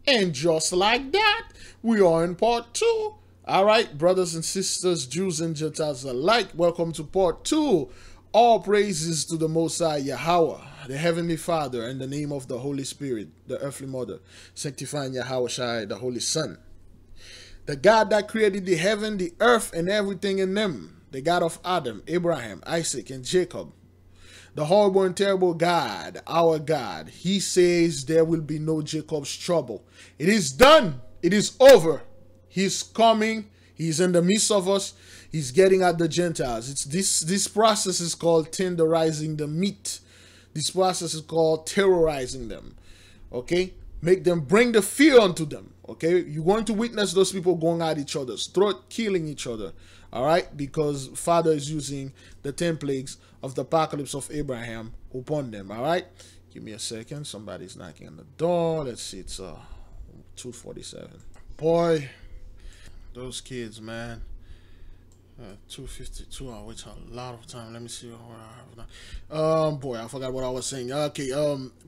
And just like that, we are in part 2. All right, brothers and sisters, Jews and Gentiles alike, welcome to part 2. All praises to the Most High YAHAWAH, the Heavenly Father, in the name of the Holy Spirit, the earthly mother, sanctifying YAHAWAH, the Holy Son. The God that created the heaven, the earth, and everything in them. The God of Adam, Abraham, Isaac, and Jacob. The horrible and terrible God, our God. He says there will be no Jacob's trouble. It is done. It is over. He's coming. He's in the midst of us. He's getting at the Gentiles. This process is called tenderizing the meat. This process is called terrorizing them. Okay? Make them, bring the fear unto them. Okay? You're going to witness those people going at each other's throat, killing each other. All right? Because Father is using the 10 plagues of the apocalypse of Abraham upon them. All right? Give me a second. Somebody's knocking on the door. Let's see. It's 2:47. Boy, those kids, man. 2:52. I wait a lot of time. Let me see what I have now. Boy, I forgot what I was saying. Okay,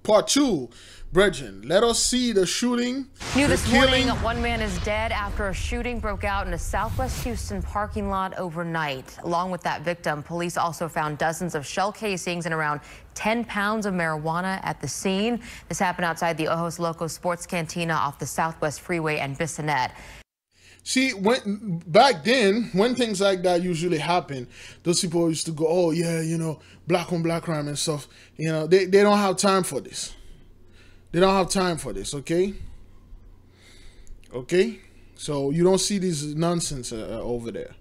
part 2, brethren. Let us see the shooting. New this morning, one man is dead after a shooting broke out in a Southwest Houston parking lot overnight. Along with that victim, police also found dozens of shell casings and around 10 pounds of marijuana at the scene. This happened outside the Ojos Locos Sports Cantina off the Southwest Freeway and Bissonnet. See, back then, when things like that usually happen, those people used to go, oh, yeah, you know, black on black crime and stuff. You know, they don't have time for this. They don't have time for this, okay? Okay? So you don't see this nonsense over there.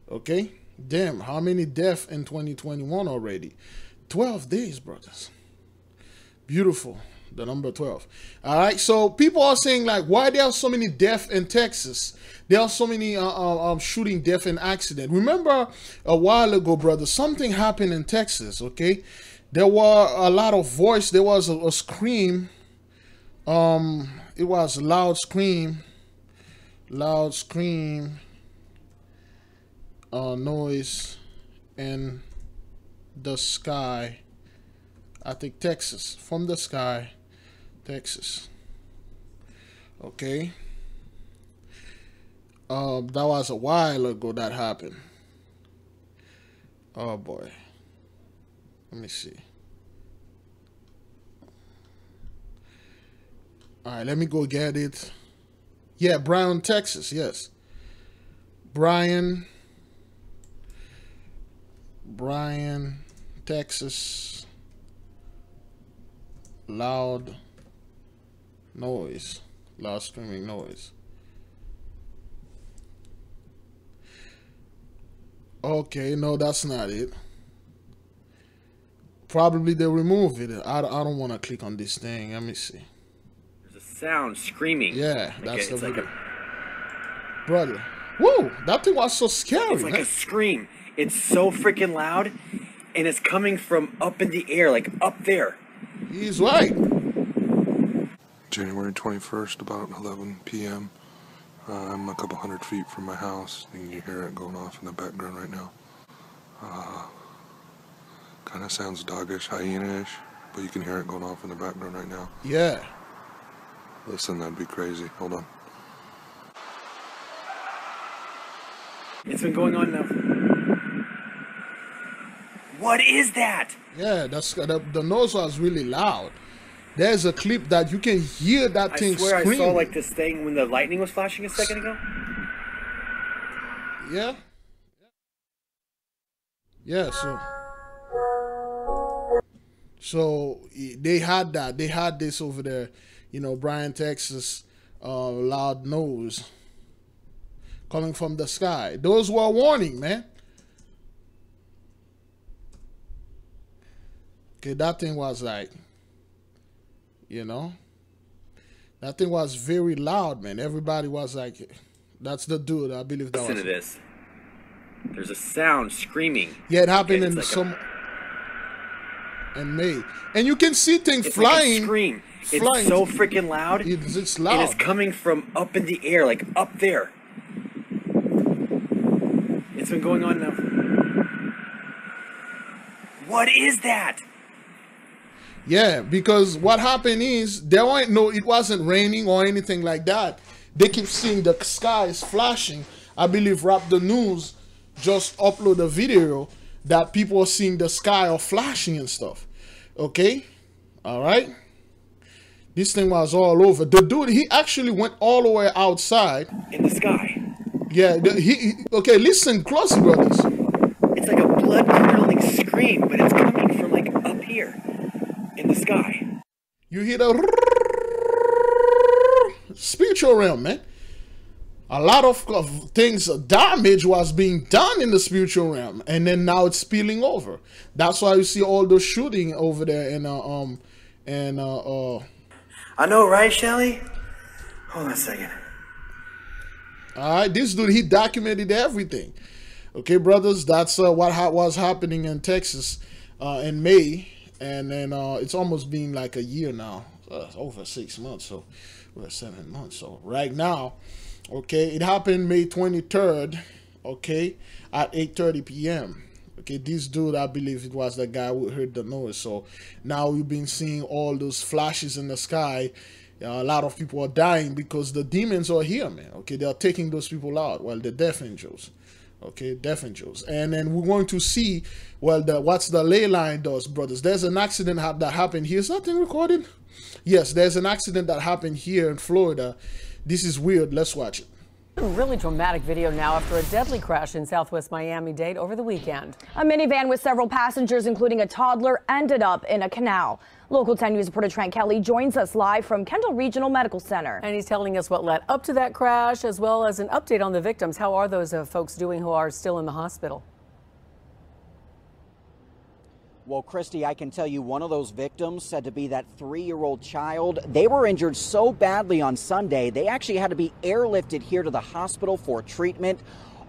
Okay? Damn, how many deaths in 2021 already? 12 days, brothers. Beautiful. The number 12. All right, so people are saying, like, why there are so many deaths in Texas? There are so many shooting death and accident. Remember a while ago, brother, something happened in Texas. Okay, there were a lot of voice. There was a scream. It was a loud scream, noise in the sky. I think Texas, from the sky. Texas. Okay. That was a while ago that happened. Oh boy. Let me see. Alright, let me go get it. Yeah, Bryan, Texas, yes. Bryan, Texas. Loud noise, loud screaming noise. Okay, no, that's not it. Probably they remove it. I don't want to click on this thing. Let me see. There's a sound screaming. Yeah, like that's the video. like Brother, whoa, that thing was so scary. It's like a scream. It's so freaking loud, and it's coming from up in the air, like up there. He's right. January 21st, about 11 p.m. I'm a couple hundred feet from my house, and you hear it going off in the background right now. Kind of sounds doggish, hyena-ish, but you can hear it going off in the background right now. Yeah. Listen, that'd be crazy. Hold on. It's been going on now. What is that? Yeah, that's the noise was really loud. There's a clip that you can hear that thing screaming. I swear I saw like this thing when the lightning was flashing a second ago. Yeah. Yeah, so they had that. They had this over there, you know, Bryan, Texas, loud noise coming from the sky. Those were a warning, man. Okay, that thing was like, you know, that thing was very loud, man. Everybody was like, that's the dude. I believe that was. Listen to this. There's a sound screaming. Yeah, it happened in like in May. And you can see things flying. Like a scream. It's so freaking loud. It's loud. And it's coming from up in the air, like up there. It's been going on now. What is that? Yeah, because what happened is there weren't no, it wasn't raining or anything like that. They keep seeing the skies flashing. I believe Rap the News just upload a video that people are seeing the sky are flashing and stuff. Okay, all right. This thing was all over. The dude, he actually went all the way outside in the sky. Yeah, okay. Listen closely, brothers. It's like a blood-curdling scream, but it's coming from like up here in the sky. You hear the spiritual realm, man. A lot of things, damage was being done in the spiritual realm, and then now it's spilling over. That's why you see all those shooting over there in I know, right, Shelly? Hold on a second. All right, this dude, he documented everything. Okay, brothers, that's what was happening in Texas in May, and then it's almost been like a year now, over 6 months, so we're 7 months. So right now, okay, it happened May 23rd, okay, at 8:30 p.m. Okay, this dude, I believe it was the guy who heard the noise. So now we've been seeing all those flashes in the sky. A lot of people are dying because the demons are here, man. Okay, they are taking those people out. Well, the death angels. Okay, death angels. And then we're going to see, well, what's the ley line does, brothers. There's an accident that happened here. Is that thing recorded? Yes, there's an accident that happened here in Florida. This is weird. Let's watch it. A really dramatic video now after a deadly crash in southwest Miami-Dade over the weekend. A minivan with several passengers, including a toddler, ended up in a canal. Local 10 News reporter Trent Kelly joins us live from Kendall Regional Medical Center. And he's telling us what led up to that crash, as well as an update on the victims. How are those folks doing who are still in the hospital? Well, Christy, I can tell you one of those victims, said to be that 3-year-old child, they were injured so badly on Sunday, they actually had to be airlifted here to the hospital for treatment.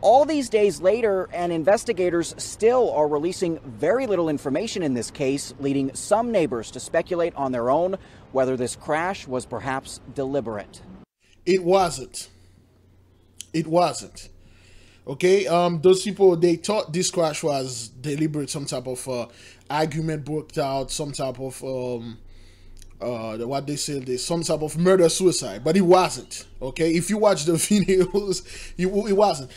All these days later, and investigators still are releasing very little information in this case, leading some neighbors to speculate on their own whether this crash was perhaps deliberate. It wasn't. It wasn't. Okay, those people, they thought this crash was deliberate, some type of argument broke out, some type of what they say, some type of murder-suicide, but it wasn't. Okay, if you watch the videos, it wasn't.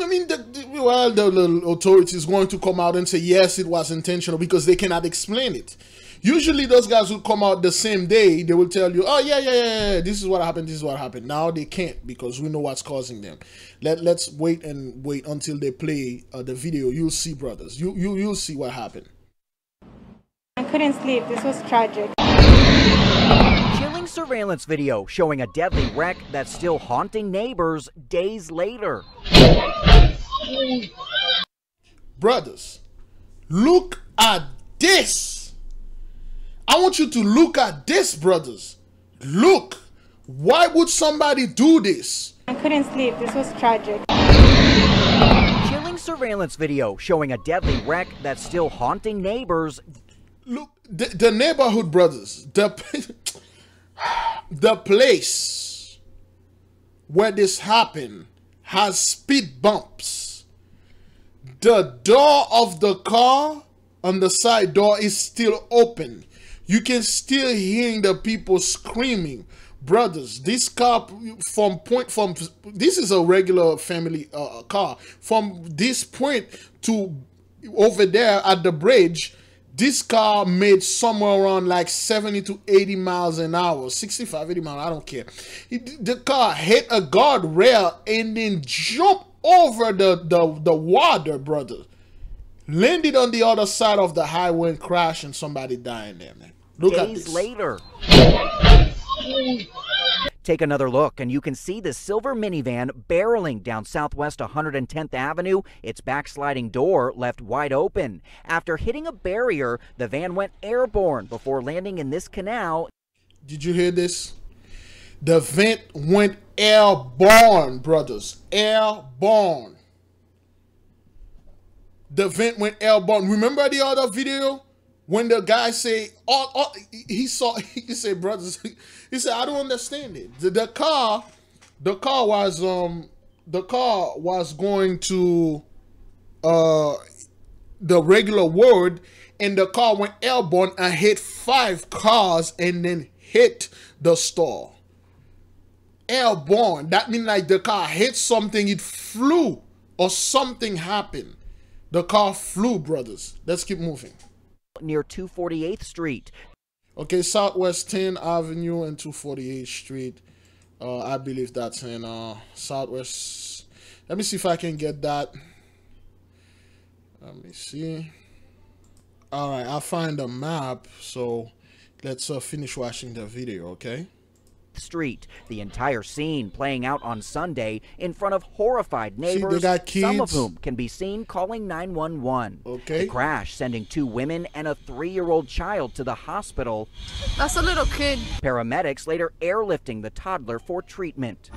I mean, the authorities going to come out and say yes, it was intentional because they cannot explain it. Usually those guys will come out the same day. They will tell you, oh, yeah, this is what happened, this is what happened. Now they can't because we know what's causing them. Let's wait until they play the video. You'll see, brothers. You'll see what happened. I couldn't sleep. This was tragic. Chilling surveillance video showing a deadly wreck that's still haunting neighbors days later. Brothers, look at this. I want you to look at this, brothers. Look. Why would somebody do this? I couldn't sleep. This was tragic. Chilling surveillance video showing a deadly wreck that's still haunting neighbors. Look, the neighborhood, brothers, the place where this happened has speed bumps. The door of the car on the side door is still open. You can still hear the people screaming. Brothers, this car this is a regular family car. From this point to over there at the bridge, this car made somewhere around like 70 to 80 miles an hour, 65, 80 miles, I don't care. The car hit a guardrail and then jumped over the water, brother. Landed on the other side of the highway and crashed and somebody dying there, man. Look at this. Days later. Take another look and you can see the silver minivan barreling down Southwest 110th Avenue, its backsliding door left wide open. After hitting a barrier, the van went airborne before landing in this canal. Did you hear this? The van went airborne, brothers. Airborne. The vent went airborne. Remember the other video when the guy say, he said, brothers, he said, I don't understand it. The car was going to the regular word, and the car went airborne and hit 5 cars and then hit the store. Airborne, that means like the car hit something, it flew, or something happened. The car flew, brothers. Let's keep moving. Near 248th Street. Okay, Southwest 10th Avenue and 248th Street. I believe that's in Southwest. Let me see if I can get that. Let me see. All right, I'll find a map. So let's finish watching the video, okay? Street. The entire scene playing out on Sunday in front of horrified neighbors, they got kids. Some of whom can be seen calling 911. Okay. The crash sending 2 women and a 3-year-old child to the hospital. That's a little kid. Paramedics later airlifting the toddler for treatment.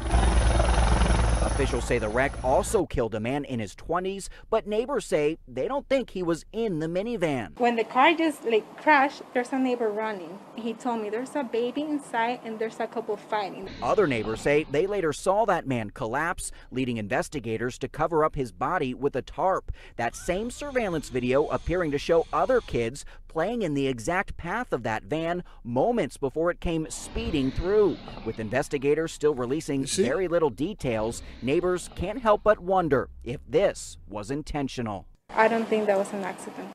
Officials say the wreck also killed a man in his 20s, but neighbors say they don't think he was in the minivan. When the car just crashed, there's a neighbor running. He told me there's a baby inside and there's a couple fighting. Other neighbors say they later saw that man collapse, leading investigators to cover up his body with a tarp. That same surveillance video appearing to show other kids playing in the exact path of that van moments before it came speeding through. With investigators still releasing very little details, neighbors can't help but wonder if this was intentional. I don't think that was an accident.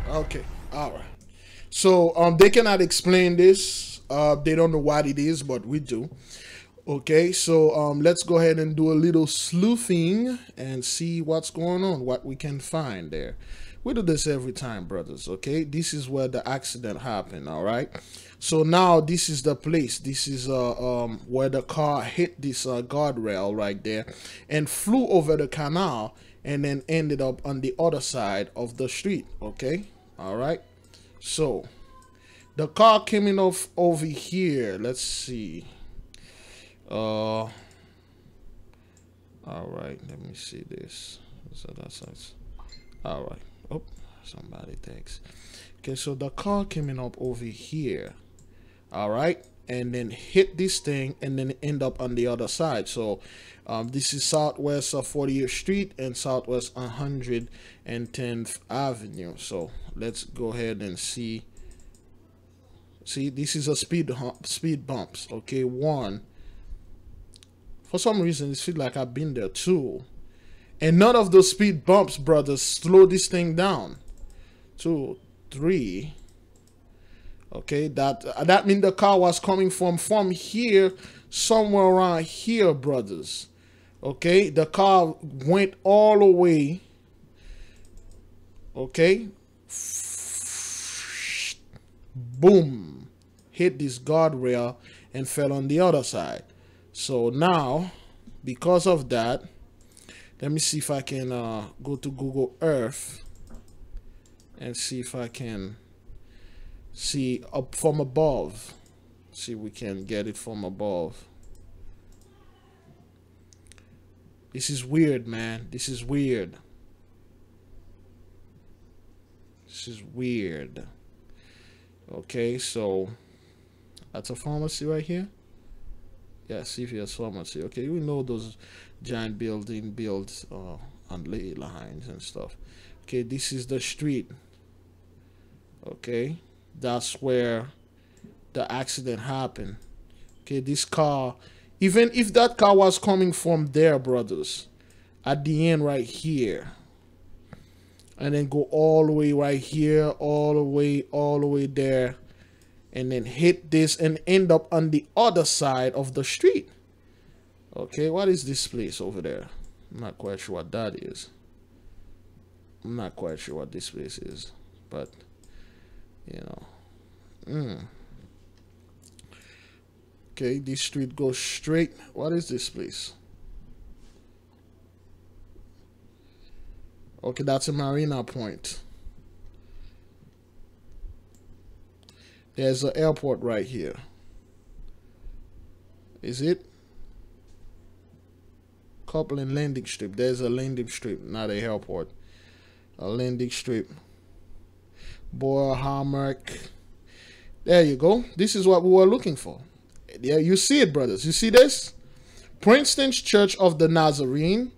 Okay, all right. So they cannot explain this. They don't know what it is, but we do. Okay, so let's go ahead and do a little sleuthing and see what's going on, what we can find there. We do this every time, brothers, okay? This is where the accident happened, all right? So now this is the place. This is where the car hit this guardrail right there and flew over the canal and then ended up on the other side of the street, okay? All right? So the car came in off over here. Let's see. All right, let me see this. So that's all right. Oh, somebody thanks. Okay, so the car coming up over here, all right, and then hit this thing and then end up on the other side. So this is Southwest 40th Street and Southwest 110th Avenue. So let's go ahead and see. See, this is a speed bumps. Okay, 1. For some reason, it feels like I've been there too. And none of those speed bumps, brothers, slow this thing down. 2, 3. Okay, that means the car was coming from here, somewhere around here, brothers. Okay, the car went all the way. Okay. Boom. Hit this guardrail and fell on the other side. So now, because of that, let me see if I can go to Google Earth and see if I can see up from above. See if we can get it from above. This is weird, man. This is weird. This is weird. Okay, so that's a pharmacy right here. Yeah, see if there's pharmacy. Okay, we know those giant building built on ley lines and stuff. Okay, this is the street. Okay, that's where the accident happened. Okay, this car, even if that car was coming from there, brothers, at the end right here, and then go all the way right here, all the way there, and then hit this and end up on the other side of the street. Okay, what is this place over there? I'm not quite sure what that is. I'm not quite sure what this place is, but you know. Okay, this street goes straight. What is this place? Okay, that's a Marina Point. There's an airport right here. Is it? Coupling landing strip. There's a landing strip, not a airport. A landing strip. Boerhamerk. There you go. This is what we were looking for. Yeah, you see it, brothers. You see this? Princeton's Church of the Nazarene.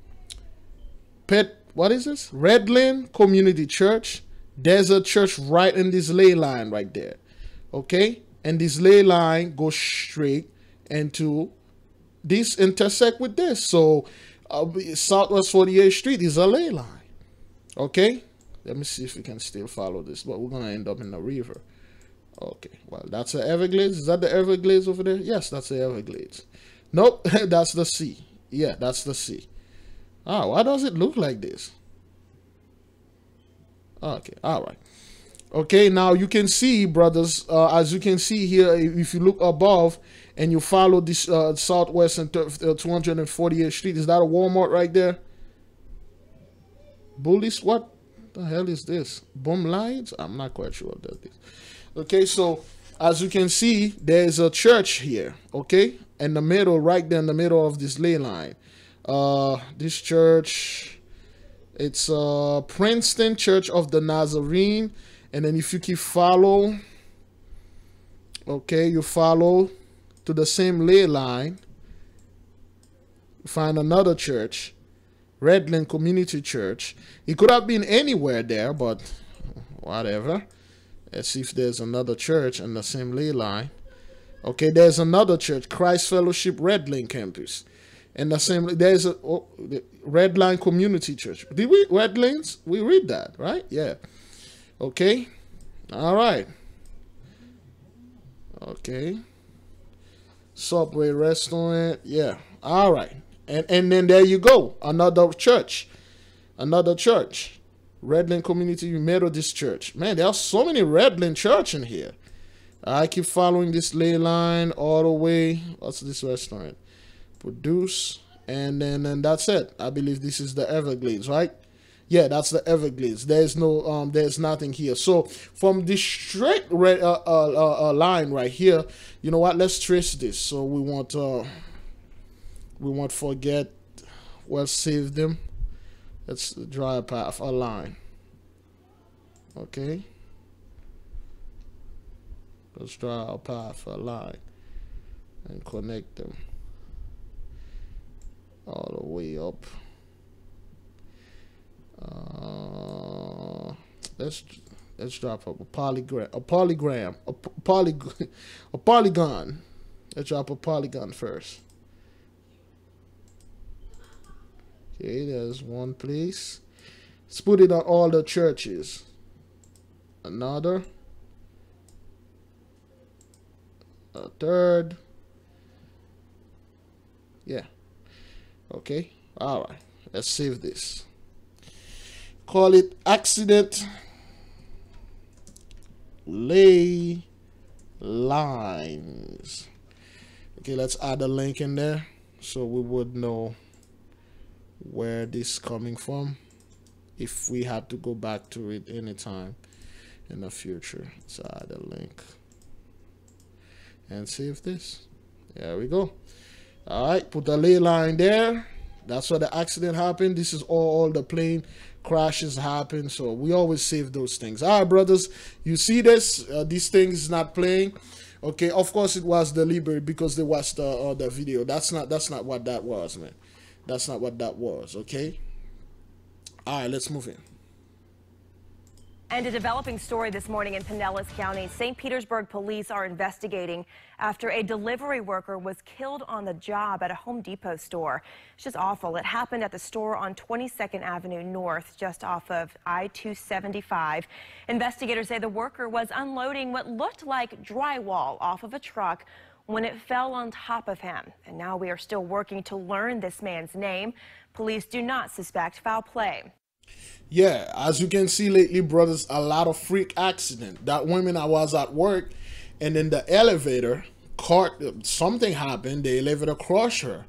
What is this? Redland Community Church. There's a church right in this ley line right there. Okay? And this ley line goes straight into this, intersect with this. So Southwest 48th Street is a ley line. Okay? Let me see if we can still follow this, but we're going to end up in the river. Okay, well, that's the Everglades. Is that the Everglades over there? Yes, that's the Everglades. Nope, that's the sea. Yeah, that's the sea. Ah, why does it look like this? Okay, all right. Okay, now you can see, brothers, as you can see here, if you look above and you follow this Southwest and 248th Street, is that a Walmart right there? Bullies, what the hell is this? Boom lines? I'm not quite sure what that is. Okay, so as you can see, there's a church here, okay? In the middle, right there in the middle of this ley line. This church, it's Princeton Church of the Nazarene. And then if you keep follow, okay, you follow to the same ley line, you find another church, Redland Community Church. It could have been anywhere there, but whatever. Let's see if there's another church in the same ley line. Okay, there's another church, Christ Fellowship Redland Campus. And the same, there's a Redline Community Church. Did we, Redlands? We read that, right? Yeah. Okay. All right. Okay. Subway restaurant. Yeah. All right. And then there you go. Another church. Another church. Redland Community Methodist Church. Man, there are so many Redland church in here. I keep following this ley line all the way. What's this restaurant? Produce. And then that's it. I believe this is the Everglades, right? Yeah, that's the Everglades. There's no there's nothing here. So from this straight red line right here, you know what? Let's trace this. So we won't forget. We'll save them. Let's draw a path, a line. Okay. Let's draw a path, a line, and connect them all the way up. Let's drop up a polygon. Let's drop a polygon first. Okay, there's one place. Let's put it on all the churches. Another. A third. Yeah. Okay. All right. Let's save this. Call it accident ley lines. Okay, let's add a link in there so we would know where this is coming from if we had to go back to it anytime in the future. Let's add a link and save this. There we go. All right, put the ley line there. That's where the accident happened. This is all the plane crashes happen. So we always save those things. All right, brothers, you see this? This thing is not playing. Okay, of course it was deliberate because they watched the video. That's not what that was, man. That's not what that was. Okay. All right, let's move in. And a developing story this morning in Pinellas County. St. Petersburg police are investigating after a delivery worker was killed on the job at a Home Depot store. It's just awful. It happened at the store on 22nd Avenue North, just off of I-275. Investigators say the worker was unloading what looked like drywall off of a truck when it fell on top of him. And now we are still working to learn this man's name. Police do not suspect foul play. Yeah, as you can see lately, brothers, a lot of freak accident. That woman, I was at work, and then the elevator caught, something happened, the elevator crushed her,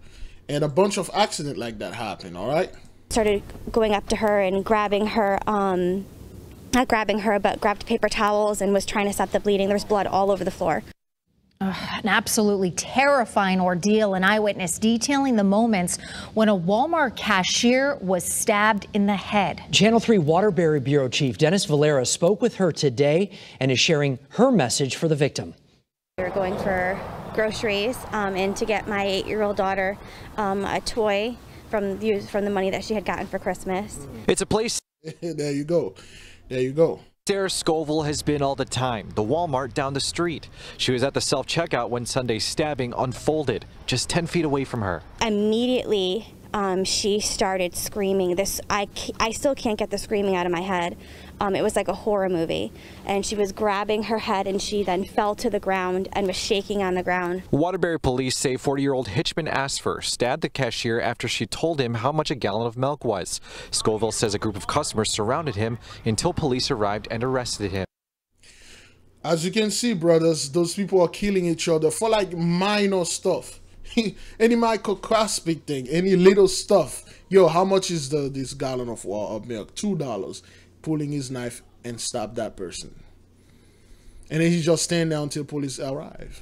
and a bunch of accident like that happened, all right? Started going up to her and grabbing her, not grabbing her, but grabbed paper towels and was trying to stop the bleeding. There was blood all over the floor. An absolutely terrifying ordeal. An eyewitness detailing the moments when a Walmart cashier was stabbed in the head. Channel 3 Waterbury Bureau Chief Dennis Valera spoke with her today and is sharing her message for the victim. We were going for groceries and to get my 8-year-old daughter a toy from the money that she had gotten for Christmas. It's a place. There you go. There you go. Esther Scoville has been all the time, the Walmart down the street. She was at the self-checkout when Sunday's stabbing unfolded, just 10 feet away from her. Immediately, she started screaming. I still can't get the screaming out of my head. It was like a horror movie. And she was grabbing her head, and she then fell to the ground and was shaking on the ground. Waterbury police say 40-year-old Hitchman Asfer stabbed the cashier after she told him how much a gallon of milk was. Scoville says a group of customers surrounded him until police arrived and arrested him. As you can see, brothers, those people are killing each other for like minor stuff. Any microscopic thing, any little stuff. Yo, how much is this gallon of milk? $2. Pulling his knife and stab that person. And then he just stand there until police arrive.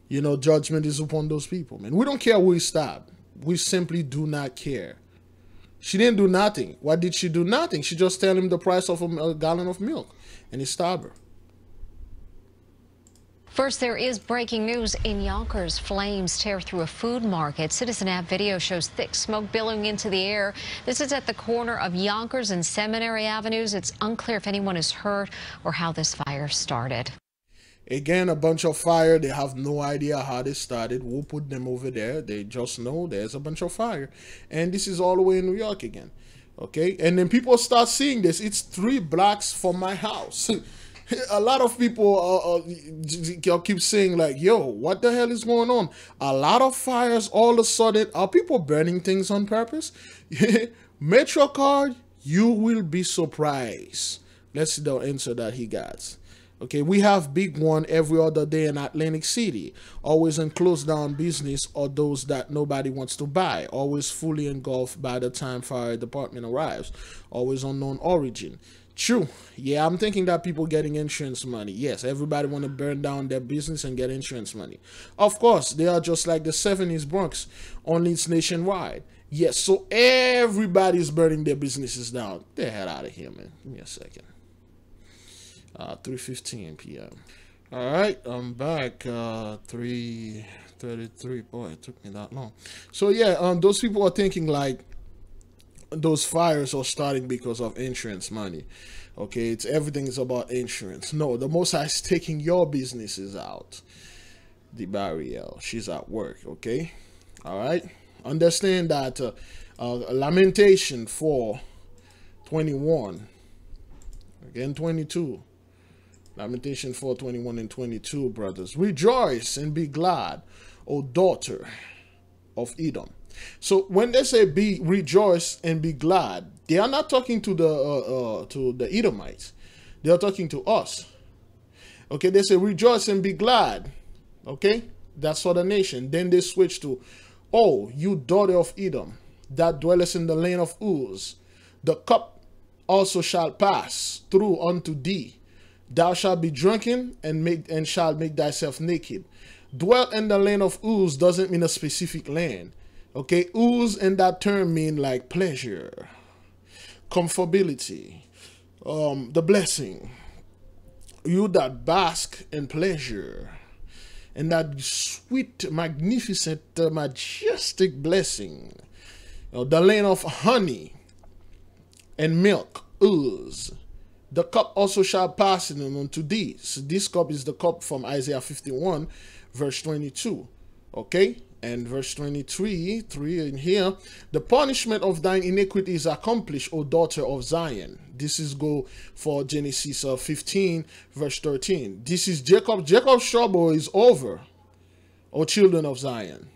You know, judgment is upon those people, man. We don't care who he stabbed. We simply do not care. She didn't do nothing. What did she do? Nothing. She just tell him the price of a gallon of milk, and he stabbed her. First, there is breaking news in Yonkers. Flames tear through a food market. Citizen app video shows thick smoke billowing into the air. This is at the corner of Yonkers and Seminary Avenues. It's unclear if anyone is hurt or how this fire started. Again, a bunch of fire. They have no idea how they started. Who put them over there? They just know there's a bunch of fire. And this is all the way in New York again. Okay? And then people start seeing this. It's 3 blocks from my house. A lot of people keep saying like, yo, what the hell is going on? A lot of fires all of a sudden. Are people burning things on purpose? Metro card, you will be surprised. Let's see the answer that he got. Okay, we have big one every other day in Atlantic City. Always in closed down business or those that nobody wants to buy. Always fully engulfed by the time fire department arrives. Always unknown origin. True. Yeah, I'm thinking that people getting insurance money. Yes, everybody want to burn down their business and get insurance money. Of course, they are just like the 70s Bronx, only it's nationwide. Yes, so everybody's burning their businesses down. Get the hell out of here, man. Give me a second. 3:15 p.m. All right, I'm back. 3:33. Boy, it took me that long. So yeah, those people are thinking like, those fires are starting because of insurance money. Okay, it's everything is about insurance. No, the Most High is taking your businesses out. The Bariel, she's at work. Okay, all right. Understand that Lamentation 4:21, again 22. Lamentation 4:21 and 22, brothers. Rejoice and be glad, O daughter of Edom. So when they say be rejoice and be glad, they are not talking to the Edomites. They are talking to us. Okay, they say rejoice and be glad. Okay, that's for the nation. Then they switch to, oh, you daughter of Edom, that dwellest in the land of Uz, the cup also shall pass through unto thee. Thou shalt be drunken and shalt make thyself naked. Dwell in the land of Uz doesn't mean a specific land. Okay, Uz in that term mean like pleasure, comfortability, the blessing. You that bask in pleasure, and that sweet, magnificent, majestic blessing. The land of honey and milk, Uz. The cup also shall pass in unto thee. So this cup is the cup from Isaiah 51, verse 22. Okay? And verse 23, 3 in here. The punishment of thine iniquity is accomplished, O daughter of Zion. This is go for Genesis 15, verse 13. This is Jacob. Jacob's trouble is over, O children of Zion.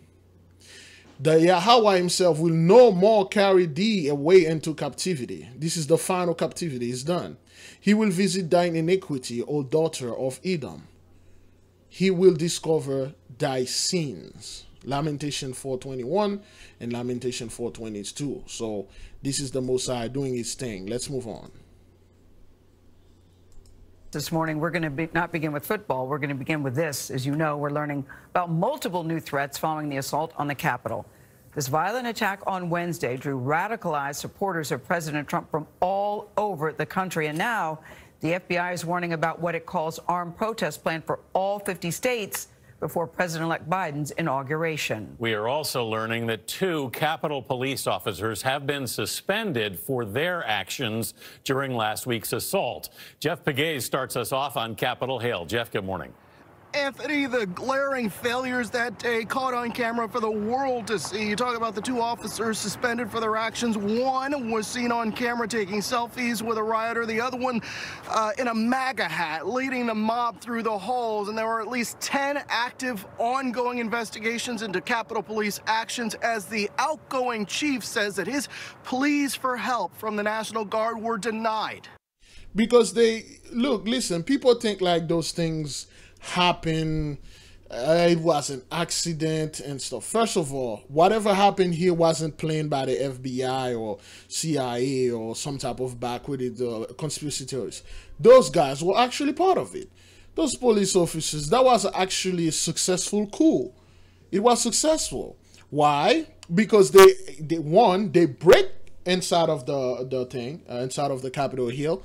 The YAHAWAH himself will no more carry thee away into captivity. This is the final captivity. It's done. He will visit thine iniquity, O daughter of Edom. He will discover thy sins. Lamentation 4:21 and Lamentation 4:22. So this is the Most High doing his thing. Let's move on. This morning, we're going to not begin with football. We're going to begin with this. As you know, we're learning about multiple new threats following the assault on the Capitol. This violent attack on Wednesday drew radicalized supporters of President Trump from all over the country. And now the FBI is warning about what it calls armed protests planned for all 50 states before President-elect Biden's inauguration. We are also learning that 2 Capitol police officers have been suspended for their actions during last week's assault. Jeff Pegues starts us off on Capitol Hill. Jeff, good morning. Anthony, the glaring failures that day caught on camera for the world to see. You talk about the 2 officers suspended for their actions. One was seen on camera taking selfies with a rioter. The other one in a MAGA hat, leading the mob through the halls. And there were at least 10 active ongoing investigations into Capitol Police actions as the outgoing chief says that his pleas for help from the National Guard were denied. Because listen, people think like those things happen, it was an accident and stuff. First of all, whatever happened here wasn't planned by the FBI or CIA or some type of backwarded conspiracy theorists. Those guys were actually part of it. Those police officers, that was actually a successful coup. It was successful. Why? Because they break inside of the thing, inside of the Capitol Hill.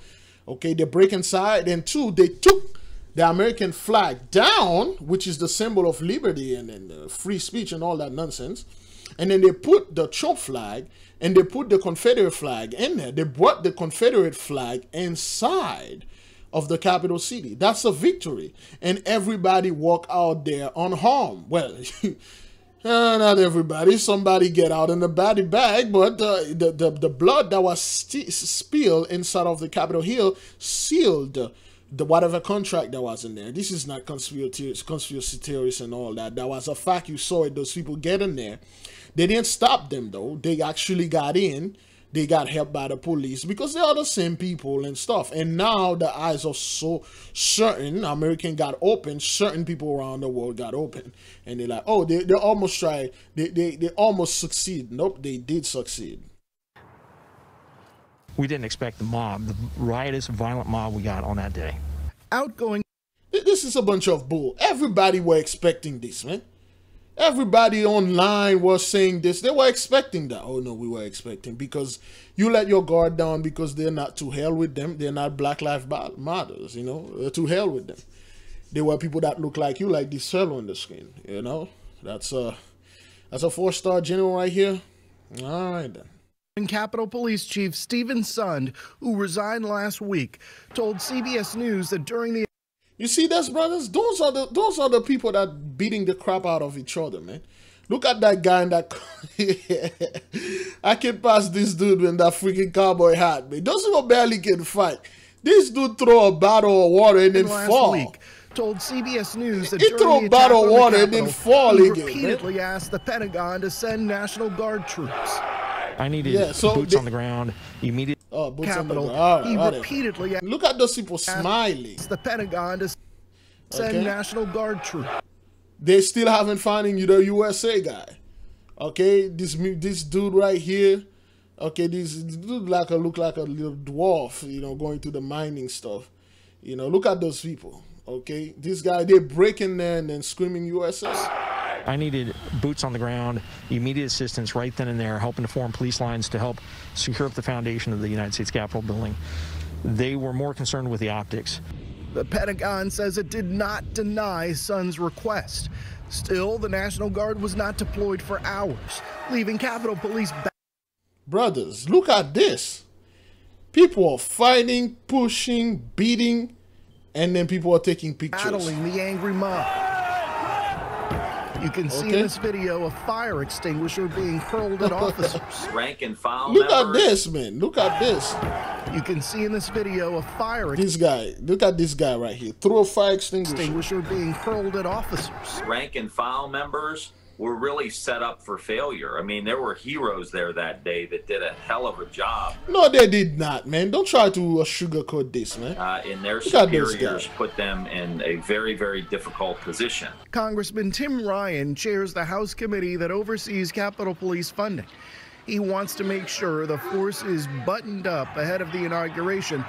Okay, they break inside, and 2, they took the American flag down, which is the symbol of liberty and free speech and all that nonsense. And then they put the Trump flag and they put the Confederate flag in there. They brought the Confederate flag inside of the capital city. That's a victory. And everybody walk out there unharmed. Well, not everybody. Somebody get out in the body bag, but the blood that was spilled inside of the Capitol Hill sealed the whatever contract that was in there. This is not conspiracy theories and all that. That was a fact. You saw it. Those people get in there. They didn't stop them though. They actually got in. They got helped by the police because they are the same people and stuff. And now the eyes are so certain. American got open. Certain people around the world got open. And they're like, oh, they almost tried. They almost succeed. Nope, they did succeed. We didn't expect the mob, the riotous, violent mob we got on that day. Outgoing. This is a bunch of bull. Everybody were expecting this, man. Everybody online was saying this. They were expecting that. Oh, no, we were expecting. Because you let your guard down because they're not to hell with them. They're not Black Lives Matters, you know. To hell with them. They were people that look like you, like this fellow on the screen, you know. That's a 4-star general right here. All right, then. Capitol Police Chief Stephen Sund, who resigned last week, told CBS News that during the... You see this, brothers? Those are the people that beating the crap out of each other, man. Look at that guy in that... I can pass this dude in that freaking cowboy hat, man. Those people barely can fight. This dude throw a bottle of water and then fall. Week, told CBS News that he during throw the a bottle of water Capitol, and then fall he again. repeatedly asked the Pentagon to send National Guard troops. I needed boots on the ground immediately. Oh, boots Capitol. on the ground. He repeatedly look at those people smiling. The Pentagon to send National Guard troops. They still haven't finding you the USA guy. Okay, this dude right here. Okay, this dude look like a little dwarf, you know, going through the mining stuff. You know, look at those people. Okay, this guy, they breaking there and then screaming USA. I needed boots on the ground, immediate assistance right then and there, helping to form police lines to help secure up the foundation of the United States Capitol building. They were more concerned with the optics. The Pentagon says it did not deny Sund's request. Still, the National Guard was not deployed for hours, leaving Capitol Police back. Brothers, look at this. People are fighting, pushing, beating, and then people are taking pictures. Battling the angry mob. You can see in this video a fire extinguisher being hurled at officers. Rank and file Look at this, man. Look at this. You can see in this video a fire extinguisher. Look at this guy right here. Throw a fire extinguisher being hurled at officers. Rank and file members were really set up for failure. I mean, there were heroes there that day that did a hell of a job. No, they did not, man. Don't try to sugarcoat this, man. And their superiors put them in a very, very difficult position. Congressman Tim Ryan chairs the House committee that oversees Capitol Police funding. He wants to make sure the force is buttoned up ahead of the inauguration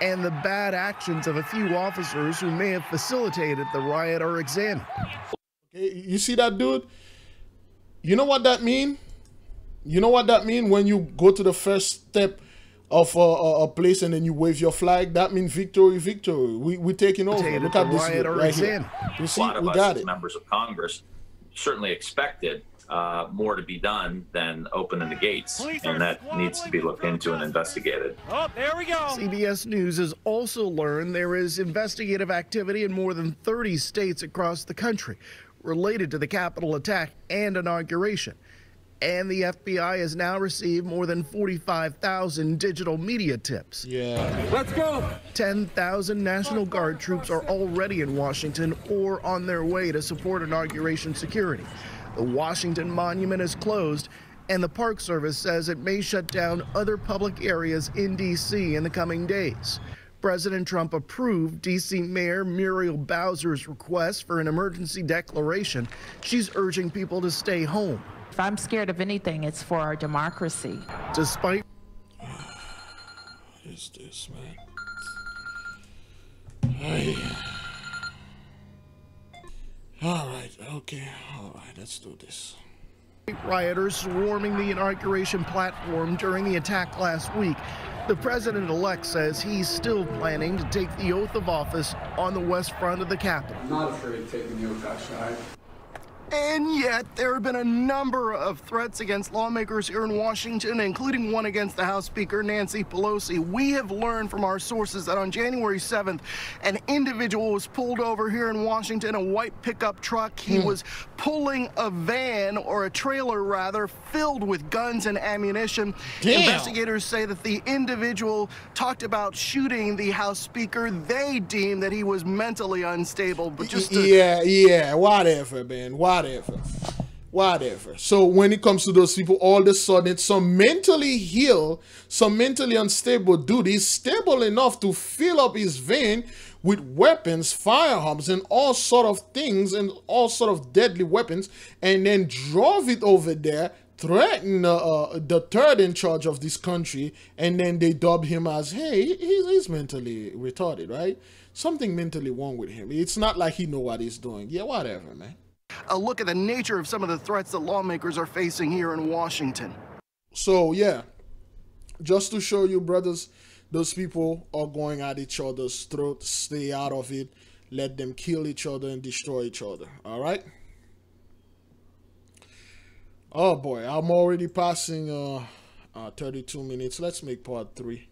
and the bad actions of a few officers who may have facilitated the riot are examined. Okay, you see that dude? You know what that mean? You know what that mean when you go to the first step of a place and then you wave your flag, that means victory, victory. We're taking over. Look at this right here. You see, a lot of we us got as it. members of Congress certainly expected more to be done than opening the gates, and that needs to be looked into and investigated. Oh, there we go. CBS News has also learned there is investigative activity in more than 30 states across the country related to the Capitol attack and inauguration. And the FBI has now received more than 45,000 digital media tips. Yeah. Let's go. 10,000 National Guard troops are already in Washington or on their way to support inauguration security. The Washington Monument is closed, and the Park Service says it may shut down other public areas in D.C. in the coming days. President Trump approved D.C. Mayor Muriel Bowser's request for an emergency declaration. She's urging people to stay home. If I'm scared of anything, it's for our democracy. Despite... What is this, man? Hey. All right, okay, all right, let's do this. Rioters swarming the inauguration platform during the attack last week. The president-elect says he's still planning to take the oath of office on the west front of the Capitol. I'm not afraid of taking the oath outside. And yet, there have been a number of threats against lawmakers here in Washington, including one against the House Speaker, Nancy Pelosi. We have learned from our sources that on January 7th, an individual was pulled over here in Washington, a white pickup truck. He was pulling a van, or a trailer rather, filled with guns and ammunition. Damn. Investigators say that the individual talked about shooting the House Speaker. They deem that he was mentally unstable, but just to... Yeah, whatever, man, whatever. So when it comes to those people, all of a sudden, some mentally ill, some mentally unstable dude is stable enough to fill up his van with weapons, firearms, and all sort of things, and all sort of deadly weapons, and then drove it over there, threaten the third in charge of this country, and then they dub him as, hey, he's mentally retarded, right? Something mentally wrong with him. It's not like he know what he's doing. Yeah, whatever, man. A look at the nature of some of the threats that lawmakers are facing here in Washington. So, yeah, just to show you, brothers, those people are going at each other's throats. Stay out of it. Let them kill each other and destroy each other. All right? Oh, boy, I'm already passing 32 minutes. Let's make part 3.